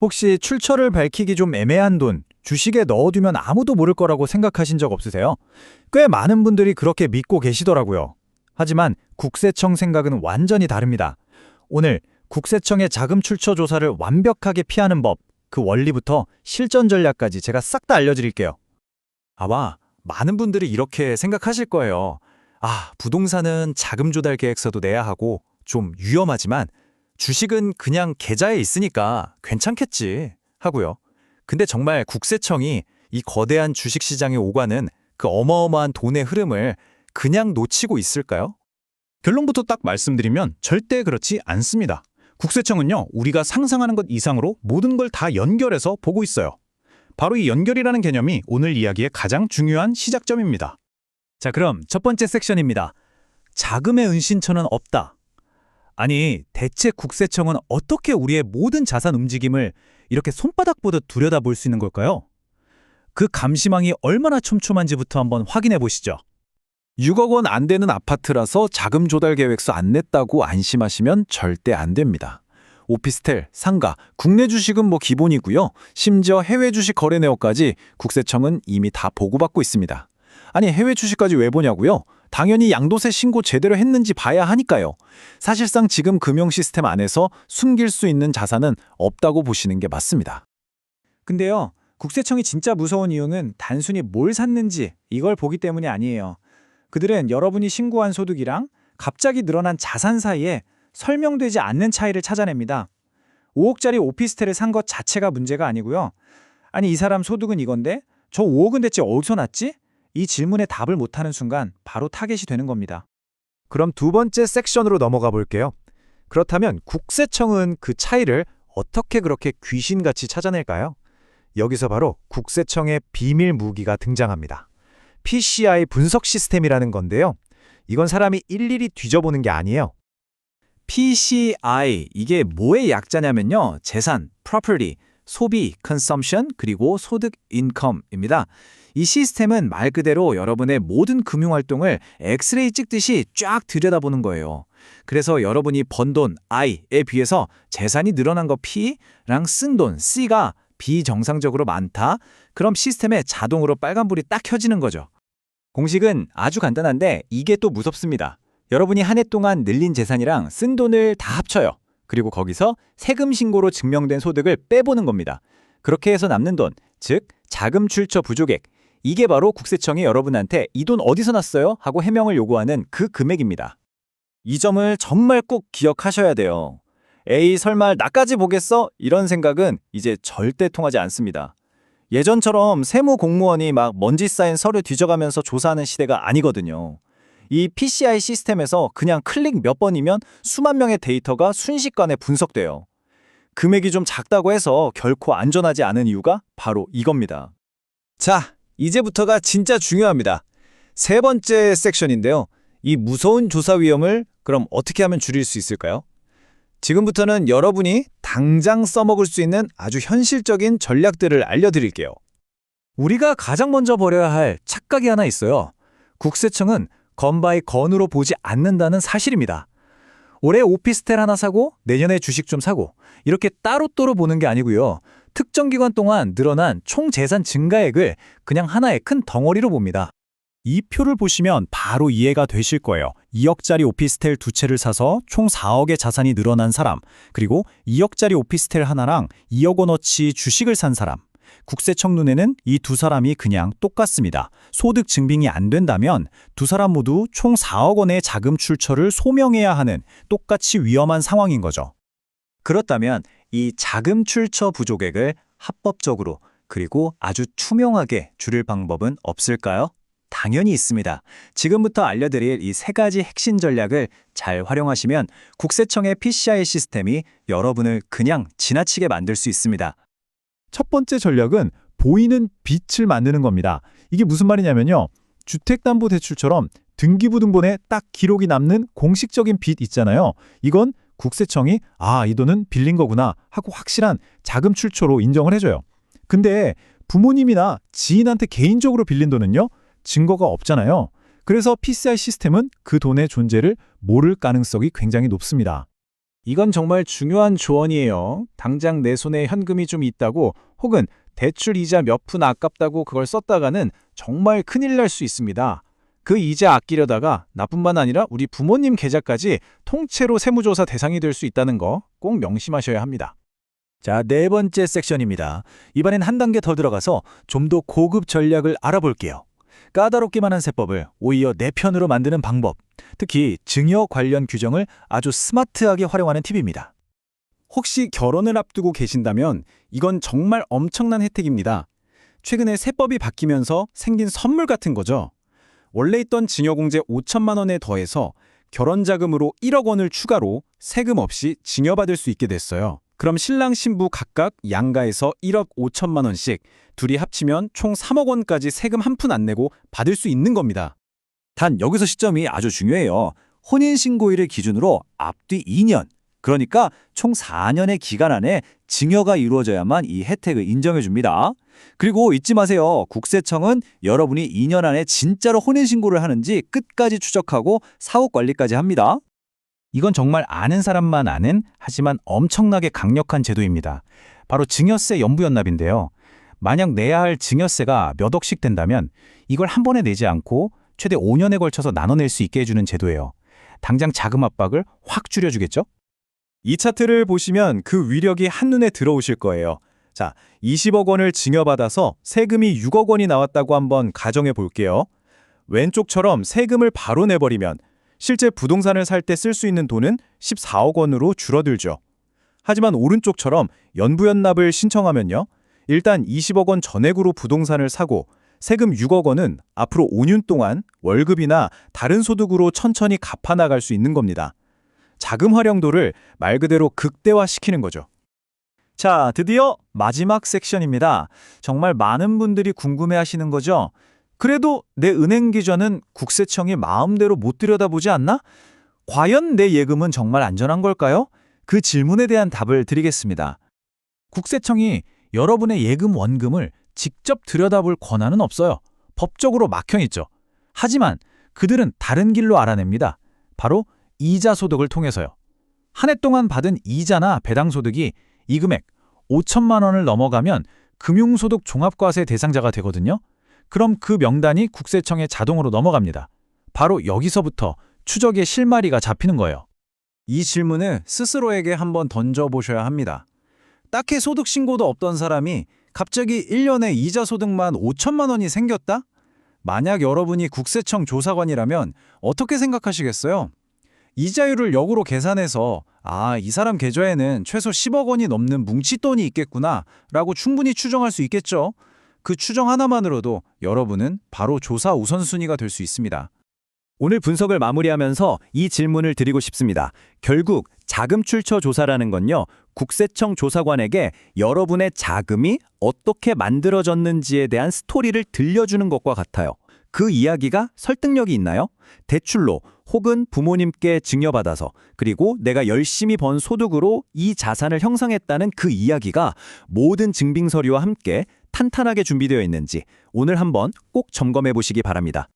혹시 출처를 밝히기 좀 애매한 돈, 주식에 넣어두면 아무도 모를 거라고 생각하신 적 없으세요? 꽤 많은 분들이 그렇게 믿고 계시더라고요. 하지만 국세청 생각은 완전히 다릅니다. 오늘 국세청의 자금 출처 조사를 완벽하게 피하는 법, 그 원리부터 실전 전략까지 제가 싹 다 알려드릴게요. 아마 많은 분들이 이렇게 생각하실 거예요. 아, 부동산은 자금 조달 계획서도 내야 하고 좀 위험하지만 주식은 그냥 계좌에 있으니까 괜찮겠지 하고요. 근데 정말 국세청이 이 거대한 주식시장에 오가는 그 어마어마한 돈의 흐름을 그냥 놓치고 있을까요? 결론부터 딱 말씀드리면 절대 그렇지 않습니다. 국세청은요, 우리가 상상하는 것 이상으로 모든 걸 다 연결해서 보고 있어요. 바로 이 연결이라는 개념이 오늘 이야기의 가장 중요한 시작점입니다. 자, 그럼 첫 번째 섹션입니다. 자금의 은신처는 없다. 아니, 대체 국세청은 어떻게 우리의 모든 자산 움직임을 이렇게 손바닥 보듯 들여다볼 수 있는 걸까요? 그 감시망이 얼마나 촘촘한지부터 한번 확인해 보시죠. 6억 원 안 되는 아파트라서 자금 조달 계획서 안 냈다고 안심하시면 절대 안 됩니다. 오피스텔, 상가, 국내 주식은 뭐 기본이고요. 심지어 해외 주식 거래 내역까지 국세청은 이미 다 보고받고 있습니다. 아니, 해외 주식까지 왜 보냐고요? 당연히 양도세 신고 제대로 했는지 봐야 하니까요. 사실상 지금 금융 시스템 안에서 숨길 수 있는 자산은 없다고 보시는 게 맞습니다. 근데요, 국세청이 진짜 무서운 이유는 단순히 뭘 샀는지 이걸 보기 때문이 아니에요. 그들은 여러분이 신고한 소득이랑 갑자기 늘어난 자산 사이에 설명되지 않는 차이를 찾아냅니다. 5억짜리 오피스텔을 산 것 자체가 문제가 아니고요. 아니, 이 사람 소득은 이건데 저 5억은 대체 어디서 났지? 이 질문에 답을 못하는 순간 바로 타겟이 되는 겁니다. 그럼 두 번째 섹션으로 넘어가 볼게요. 그렇다면 국세청은 그 차이를 어떻게 그렇게 귀신같이 찾아낼까요? 여기서 바로 국세청의 비밀 무기가 등장합니다. PCI 분석 시스템이라는 건데요. 이건 사람이 일일이 뒤져보는 게 아니에요. PCI, 이게 뭐의 약자냐면요. 재산, property, 소비, consumption, 그리고 소득, income입니다. 이 시스템은 말 그대로 여러분의 모든 금융활동을 엑스레이 찍듯이 쫙 들여다보는 거예요. 그래서 여러분이 번 돈, I에 비해서 재산이 늘어난 거 P랑 쓴 돈, C가 비정상적으로 많다? 그럼 시스템에 자동으로 빨간불이 딱 켜지는 거죠. 공식은 아주 간단한데 이게 또 무섭습니다. 여러분이 한 해 동안 늘린 재산이랑 쓴 돈을 다 합쳐요. 그리고 거기서 세금 신고로 증명된 소득을 빼보는 겁니다. 그렇게 해서 남는 돈, 즉 자금 출처 부족액, 이게 바로 국세청이 여러분한테 이 돈 어디서 났어요? 하고 해명을 요구하는 그 금액입니다. 이 점을 정말 꼭 기억하셔야 돼요. 에이, 설마 나까지 보겠어? 이런 생각은 이제 절대 통하지 않습니다. 예전처럼 세무 공무원이 막 먼지 쌓인 서류 뒤져가면서 조사하는 시대가 아니거든요. 이 PCI 시스템에서 그냥 클릭 몇 번이면 수만 명의 데이터가 순식간에 분석돼요. 금액이 좀 작다고 해서 결코 안전하지 않은 이유가 바로 이겁니다. 자, 이제부터가 진짜 중요합니다. 세 번째 섹션인데요. 이 무서운 조사 위험을 그럼 어떻게 하면 줄일 수 있을까요? 지금부터는 여러분이 당장 써먹을 수 있는 아주 현실적인 전략들을 알려드릴게요. 우리가 가장 먼저 버려야 할 착각이 하나 있어요. 국세청은 건바이 건으로 보지 않는다는 사실입니다. 올해 오피스텔 하나 사고 내년에 주식 좀 사고 이렇게 따로따로 보는 게 아니고요. 특정 기간 동안 늘어난 총 재산 증가액을 그냥 하나의 큰 덩어리로 봅니다. 이 표를 보시면 바로 이해가 되실 거예요. 2억짜리 오피스텔 두 채를 사서 총 4억의 자산이 늘어난 사람, 그리고 2억짜리 오피스텔 하나랑 2억 원어치 주식을 산 사람. 국세청 눈에는 이 두 사람이 그냥 똑같습니다. 소득 증빙이 안 된다면 두 사람 모두 총 4억 원의 자금 출처를 소명해야 하는 똑같이 위험한 상황인 거죠. 그렇다면 이 자금 출처 부족액을 합법적으로 그리고 아주 투명하게 줄일 방법은 없을까요? 당연히 있습니다. 지금부터 알려드릴 이 세 가지 핵심 전략을 잘 활용하시면 국세청의 PCI 시스템이 여러분을 그냥 지나치게 만들 수 있습니다. 첫 번째 전략은 보이는 빚을 만드는 겁니다. 이게 무슨 말이냐면요. 주택담보대출처럼 등기부등본에 딱 기록이 남는 공식적인 빚 있잖아요. 이건 국세청이 이 돈은 빌린 거구나 하고 확실한 자금 출처로 인정을 해줘요. 근데 부모님이나 지인한테 개인적으로 빌린 돈은요. 증거가 없잖아요. 그래서 PCI 시스템은 그 돈의 존재를 모를 가능성이 굉장히 높습니다. 이건 정말 중요한 조언이에요. 당장 내 손에 현금이 좀 있다고 혹은 대출 이자 몇 푼 아깝다고 그걸 썼다가는 정말 큰일 날 수 있습니다. 그 이자 아끼려다가 나뿐만 아니라 우리 부모님 계좌까지 통째로 세무조사 대상이 될 수 있다는 거 꼭 명심하셔야 합니다. 자, 네 번째 섹션입니다. 이번엔 한 단계 더 들어가서 좀 더 고급 전략을 알아볼게요. 까다롭기만 한 세법을 오히려 내 편으로 만드는 방법, 특히 증여 관련 규정을 아주 스마트하게 활용하는 팁입니다. 혹시 결혼을 앞두고 계신다면 이건 정말 엄청난 혜택입니다. 최근에 세법이 바뀌면서 생긴 선물 같은 거죠. 원래 있던 증여공제 5천만 원에 더해서 결혼자금으로 1억 원을 추가로 세금 없이 증여받을 수 있게 됐어요. 그럼 신랑 신부 각각 양가에서 1억 5천만 원씩 둘이 합치면 총 3억 원까지 세금 한 푼 안 내고 받을 수 있는 겁니다. 단 여기서 시점이 아주 중요해요. 혼인신고일을 기준으로 앞뒤 2년, 그러니까 총 4년의 기간 안에 증여가 이루어져야만 이 혜택을 인정해 줍니다. 그리고 잊지 마세요. 국세청은 여러분이 2년 안에 진짜로 혼인신고를 하는지 끝까지 추적하고 사후 관리까지 합니다. 이건 정말 아는 사람만 아는 하지만 엄청나게 강력한 제도입니다. 바로 증여세 연부연납인데요. 만약 내야 할 증여세가 몇 억씩 된다면 이걸 한 번에 내지 않고 최대 5년에 걸쳐서 나눠낼 수 있게 해주는 제도예요. 당장 자금 압박을 확 줄여주겠죠? 이 차트를 보시면 그 위력이 한눈에 들어오실 거예요. 자, 20억 원을 증여받아서 세금이 6억 원이 나왔다고 한번 가정해 볼게요. 왼쪽처럼 세금을 바로 내버리면 실제 부동산을 살 때 쓸 수 있는 돈은 14억 원으로 줄어들죠. 하지만 오른쪽처럼 연부연납을 신청하면요. 일단 20억 원 전액으로 부동산을 사고 세금 6억 원은 앞으로 5년 동안 월급이나 다른 소득으로 천천히 갚아나갈 수 있는 겁니다. 자금 활용도를 말 그대로 극대화시키는 거죠. 자, 드디어 마지막 섹션입니다. 정말 많은 분들이 궁금해하시는 거죠. 그래도 내 은행 계좌는 국세청이 마음대로 못 들여다보지 않나? 과연 내 예금은 정말 안전한 걸까요? 그 질문에 대한 답을 드리겠습니다. 국세청이 여러분의 예금 원금을 직접 들여다볼 권한은 없어요. 법적으로 막혀있죠. 하지만 그들은 다른 길로 알아냅니다. 바로 이자 소득을 통해서요. 한 해 동안 받은 이자나 배당 소득이 이 금액 5천만 원을 넘어가면 금융소득 종합과세 대상자가 되거든요. 그럼 그 명단이 국세청에 자동으로 넘어갑니다. 바로 여기서부터 추적의 실마리가 잡히는 거예요. 이 질문을 스스로에게 한번 던져보셔야 합니다. 딱히 소득 신고도 없던 사람이 갑자기 1년에 이자 소득만 5천만 원이 생겼다? 만약 여러분이 국세청 조사관이라면 어떻게 생각하시겠어요? 이자율을 역으로 계산해서 이 사람 계좌에는 최소 10억 원이 넘는 뭉칫돈이 있겠구나 라고 충분히 추정할 수 있겠죠. 그 추정 하나만으로도 여러분은 바로 조사 우선순위가 될 수 있습니다. 오늘 분석을 마무리하면서 이 질문을 드리고 싶습니다. 결국 자금 출처 조사라는 건요. 국세청 조사관에게 여러분의 자금이 어떻게 만들어졌는지에 대한 스토리를 들려주는 것과 같아요. 그 이야기가 설득력이 있나요? 대출로 혹은 부모님께 증여받아서 그리고 내가 열심히 번 소득으로 이 자산을 형성했다는 그 이야기가 모든 증빙 서류와 함께 탄탄하게 준비되어 있는지 오늘 한번 꼭 점검해 보시기 바랍니다.